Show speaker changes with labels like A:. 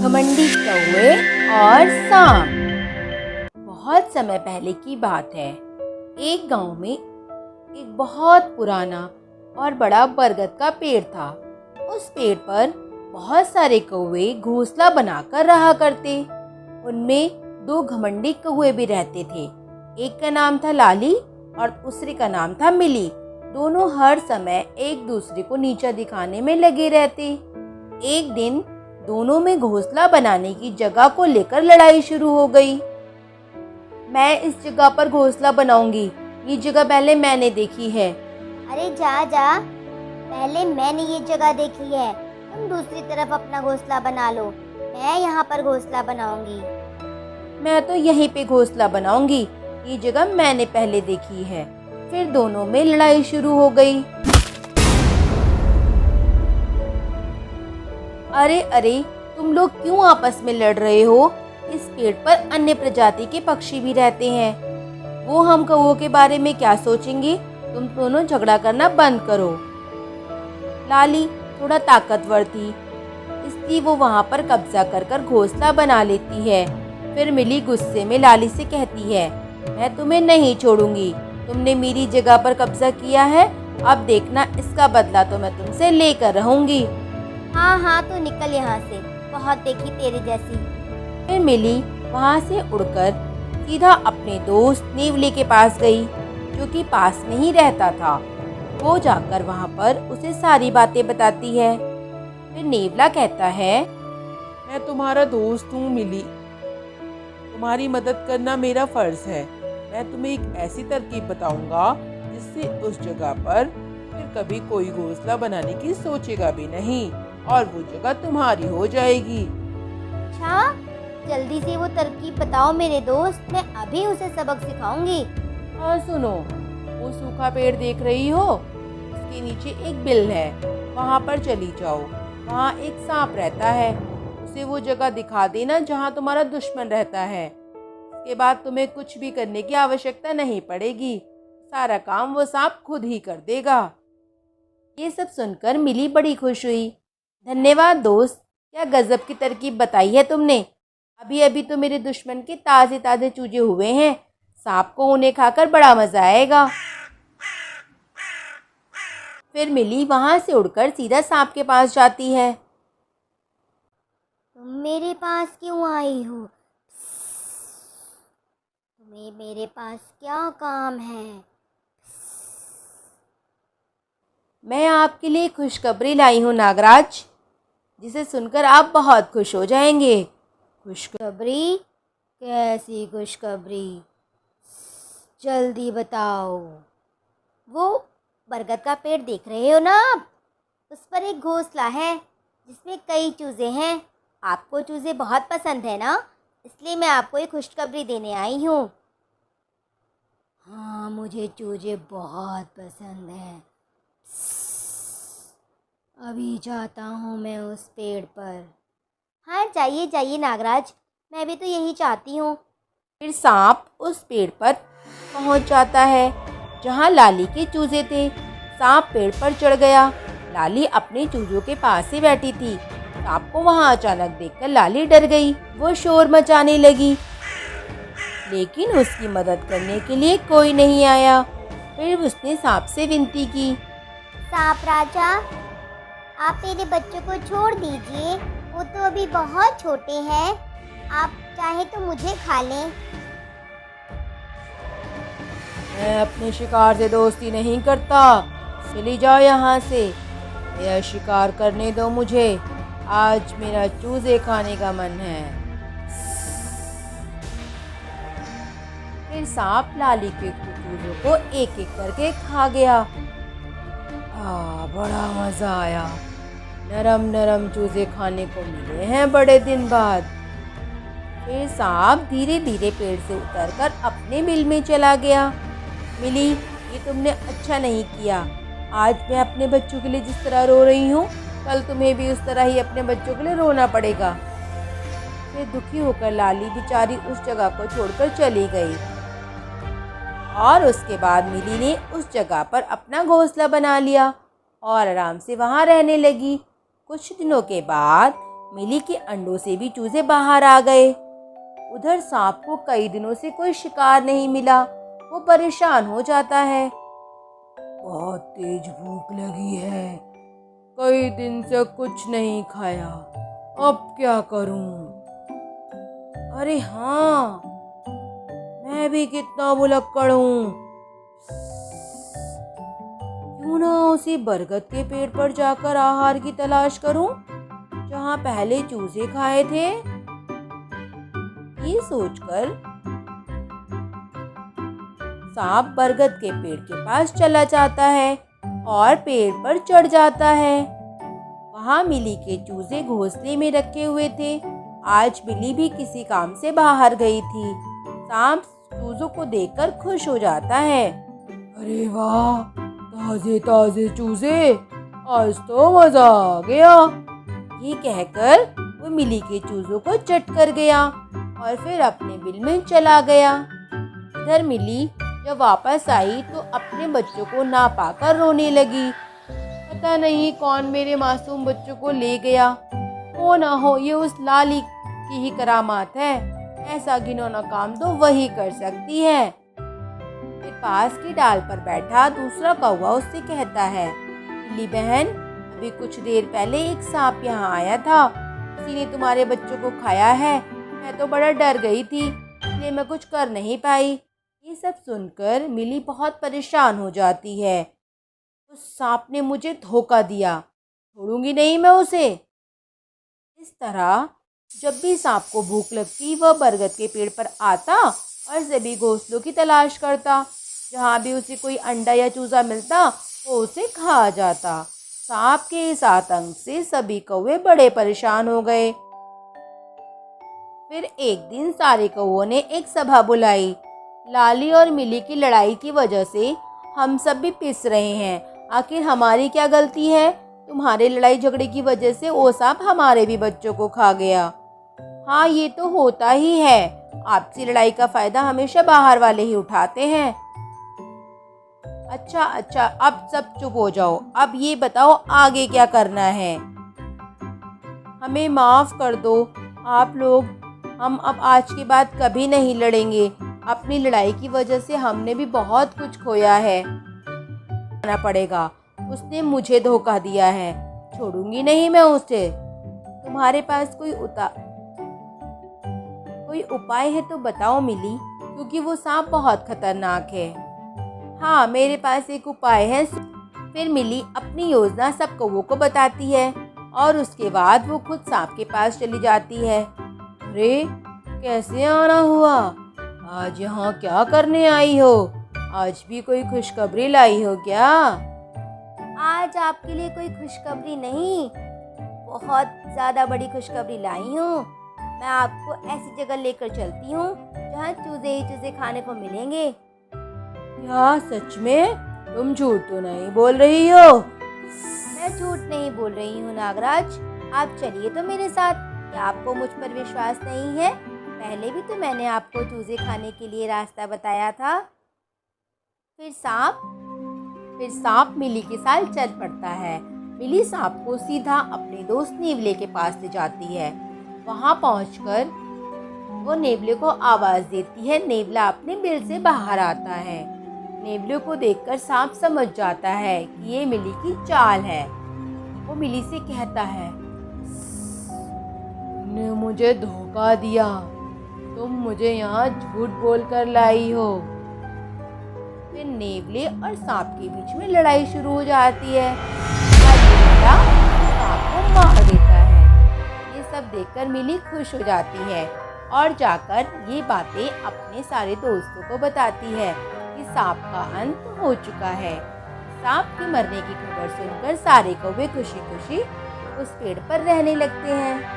A: घमंडी कौवे और सांप। बहुत समय पहले की बात है। एक गांव में एक बहुत पुराना और बड़ा बरगद का पेड़ था। उस पेड़ पर बहुत सारे कौवे घोंसला बनाकर रहा करते। उनमें दो घमंडी कौवे भी रहते थे। एक का नाम था लाली और दूसरे का नाम था मिली। दोनों हर समय एक दूसरे को नीचा दिखाने में लगे रहते। एक दिन दोनों में घोंसला बनाने की जगह को लेकर लड़ाई शुरू हो गई। मैं इस जगह पर घोंसला बनाऊंगी, ये जगह पहले मैंने देखी है।
B: अरे जा जा, पहले मैंने ये जगह देखी है, तुम दूसरी तरफ अपना घोंसला बना लो, मैं यहाँ पर घोंसला बनाऊंगी।
A: मैं तो यहीं पे घोंसला बनाऊंगी, ये जगह मैंने पहले देखी है। फिर दोनों में लड़ाई शुरू हो गई। अरे अरे, तुम लोग क्यों आपस में लड़ रहे हो? इस पेड़ पर अन्य प्रजाति के पक्षी भी रहते हैं, वो हम कौवों के बारे में क्या सोचेंगे? तुम दोनों झगड़ा करना बंद करो। लाली थोड़ा ताकतवर थी, इसलिए वो वहाँ पर कब्जा कर घोंसला बना लेती है। फिर मिली गुस्से में लाली से कहती है, मैं तुम्हें नहीं छोड़ूंगी, तुमने मेरी जगह पर कब्जा किया है, अब देखना इसका बदला तो मैं तुमसे लेकर रहूंगी।
B: हाँ तो निकल यहाँ से, बहुत देखी तेरे जैसी।
A: फिर मिली वहाँ से उड़कर सीधा अपने दोस्त नेवले के पास गई, जो कि पास में ही रहता था। वो जाकर वहाँ पर उसे सारी बातें बताती है। फिर नेवला कहता है,
C: मैं तुम्हारा दोस्त हूँ मिली, तुम्हारी मदद करना मेरा फर्ज है। मैं तुम्हें एक ऐसी तरकीब बताऊंगा जिससे उस जगह पर फिर कभी कोई घोंसला बनाने की सोचेगा भी नहीं और वो जगह तुम्हारी हो जाएगी।
B: अच्छा, जल्दी से वो तरकीब बताओ मेरे दोस्त, मैं अभी उसे सबक सिखाऊंगी।
A: और सुनो, वो सूखा पेड़ देख रही हो, उसके नीचे एक बिल है, वहाँ पर चली जाओ। वहाँ एक सांप रहता है, उसे वो जगह दिखा देना जहाँ तुम्हारा दुश्मन रहता है। इसके बाद तुम्हें कुछ भी करने की आवश्यकता नहीं पड़ेगी, सारा काम वो सांप खुद ही कर देगा। ये सब सुनकर मिली बड़ी खुश हुई। धन्यवाद दोस्त, क्या गजब की तरकीब बताई है तुमने। अभी अभी तो मेरे दुश्मन के ताजे ताजे चूजे हुए हैं, सांप को उन्हें खाकर बड़ा मजा आएगा। फिर मिली वहां से उड़कर सीधा सांप के पास जाती है।
B: तुम मेरे पास क्यों आई हो? तुम्हें मेरे पास क्या काम है?
A: मैं आपके लिए खुशखबरी लाई हूँ नागराज, जिसे सुनकर आप बहुत खुश हो जाएंगे।
B: खुशखबरी? कैसी खुशखबरी? जल्दी बताओ। वो बरगद का पेड़ देख रहे हो ना आप? उस पर एक घोंसला है जिसमें कई चूजे हैं। आपको चूजे बहुत पसंद है ना, इसलिए मैं आपको एक खुशखबरी देने आई हूँ। हाँ, मुझे चूजे बहुत पसंद हैं। अभी जाता हूँ मैं उस पेड़ पर। हाँ, जाइए जाइए नागराज, मैं भी तो यही चाहती हूँ।
A: फिर सांप उस पेड़ पर पहुंच जाता है जहां लाली के चूजे थे। सांप पेड़ पर चढ़ गया। लाली अपने चूजों के पास ही बैठी थी। सांप को वहां अचानक देखकर लाली डर गई। वो शोर मचाने लगी, लेकिन उसकी मदद करने के लिए कोई नहीं आया। फिर उसने सांप से विनती की,
B: सांप राजा, आप मेरे बच्चों को छोड़ दीजिए, वो तो अभी बहुत छोटे हैं, आप चाहे तो मुझे खा लें।
A: मैं अपने शिकार से दोस्ती नहीं करता, चली जाओ यहाँ से, मेरा शिकार करने दो मुझे, आज मेरा चूजे खाने का मन है। फिर सांप लाली के चूजों को एक एक करके खा गया। बड़ा मजा आया, नरम नरम चूजे खाने को मिले हैं बड़े दिन बाद। फिर सांप धीरे धीरे पेड़ से उतरकर अपने बिल में चला गया। मिली, ये तुमने अच्छा नहीं किया। आज मैं अपने बच्चों के लिए जिस तरह रो रही हूँ, कल तुम्हें भी उस तरह ही अपने बच्चों के लिए रोना पड़ेगा। फिर दुखी होकर लाली बेचारी उस जगह को छोड़कर चली गई और उसके बाद मिली ने उस जगह पर अपना घोंसला बना लिया और आराम से वहाँ रहने लगी। कुछ दिनों के बाद मिली के अंडों से भी चूजे बाहर आ गए। उधर सांप को कई दिनों से कोई शिकार नहीं मिला। वो परेशान हो जाता है। बहुत तेज भूख लगी है, कई दिन से कुछ नहीं खाया, अब क्या करूं? अरे हाँ, मैं भी कितना भुलक्कड़ हूँ। क्यों ना उसी बरगद के पेड़ पर जाकर आहार की तलाश करूं, जहाँ पहले चूजे खाए थे। ये सोचकर सांप बरगद के पेड़ के पास चला जाता है और पेड़ पर चढ़ जाता है। वहाँ मिली के चूजे घोंसले में रखे हुए थे। आज मिली भी किसी काम से बाहर गई थी। सांप चूजों को देखकर खुश हो जाता है। अरे वाह, ताजे ताजे चूजे, आज तो मजा आ गया। ये कहकर वो मिली के चूजों को चट कर गया और फिर अपने बिल में चला गया। इधर मिली जब वापस आई तो अपने बच्चों को ना पाकर रोने लगी। पता नहीं कौन मेरे मासूम बच्चों को ले गया। हो ना हो ये उस लाली की ही करामात है। ऐसा घिनौना काम तो वही कर सकती है। फिर पास की डाल पर बैठा दूसरा कौवा उससे कहता है, बिल्ली बहन, अभी कुछ देर पहले एक सांप यहाँ आया था, उसी ने तुम्हारे बच्चों को खाया है। मैं तो बड़ा डर गई थी, इसलिए मैं कुछ कर नहीं पाई। ये सब सुनकर मिली बहुत परेशान हो जाती है। उस सांप ने मुझे धोखा दिया, छोड़ूंगी नहीं मैं उसे। इस तरह जब भी सांप को भूख लगती वह बरगद के पेड़ पर आता और सभी घोंसलों की तलाश करता। जहाँ भी उसे कोई अंडा या चूजा मिलता वो उसे खा जाता। सांप के इस आतंक से सभी कौवे बड़े परेशान हो गए। फिर एक दिन सारे कौवों ने एक सभा बुलाई। लाली और मिली की लड़ाई की वजह से हम सब भी पिस रहे हैं। आखिर हमारी क्या गलती है? तुम्हारे लड़ाई झगड़े की वजह से वो सांप हमारे भी बच्चों को खा गया। हाँ, ये तो होता ही है। आपसी लड़ाई का फायदा हमेशा बाहर वाले ही उठाते हैं। अच्छा, अब सब चुप हो जाओ। अब ये बताओ आगे क्या करना है? हमें माफ कर दो आप लोग। हम अब आज के बाद कभी नहीं लड़ेंगे। अपनी लड़ाई की वजह से हमने भी बहुत कुछ खोया है। आना पड़ेगा, उसने मुझे धोखा दिया है, छोड़ूंगी नहीं मैं उसे। तुम्हारे पास कोई उपाय है तो बताओ मिली, क्योंकि वो सांप बहुत खतरनाक है। हाँ, मेरे पास एक उपाय है। फिर मिली अपनी योजना सब कौवों को बताती है और उसके बाद वो खुद सांप के पास चली जाती है। अरे, कैसे आना हुआ? आज यहाँ क्या करने आई हो? आज भी कोई खुशखबरी लाई हो क्या?
B: आज आपके लिए कोई खुशखबरी नहीं, बहुत ज़्यादा बड़ी खुशखबरी लाई हूँ। मैं आपको ऐसी जगह लेकर चलती हूँ जहाँ चूजे ही चूजे खाने को मिलेंगे।
A: क्या सच में? तुम झूठ तो नहीं बोल रही हो?
B: मैं झूठ नहीं बोल रही हूँ नागराज। आप चलिए तो मेरे साथ। क्या आपको मुझ पर विश्वास नहीं है? पहले भी तो मैंने आपको चूजे खाने के लिए रास्ता बताया था। फिर सांप मिली के साथ चल पड़ता है। मिली सांप को सीधा अपने दोस्त नेवले के पास ले जाती है। वहां पहुंचकर वो नेवले को आवाज देती है। नेवला अपने बिल से बाहर आता है। नेवले को देखकर सांप समझ जाता है कि ये मिली की चाल है। वो मिली से कहता है, तुमने मुझे धोखा दिया, तुम मुझे यहाँ झूठ बोलकर लाई हो। फिर नेवले और सांप के बीच में लड़ाई शुरू हो जाती है। नेवला सांप को मार देता है। ये सब देखकर मिली खुश हो जाती है और जाकर ये बातें अपने सारे दोस्तों को बताती है कि सांप का अंत हो चुका है। सांप के मरने की खबर सुनकर सारे कौवे खुशी खुशी उस पेड़ पर रहने लगते हैं।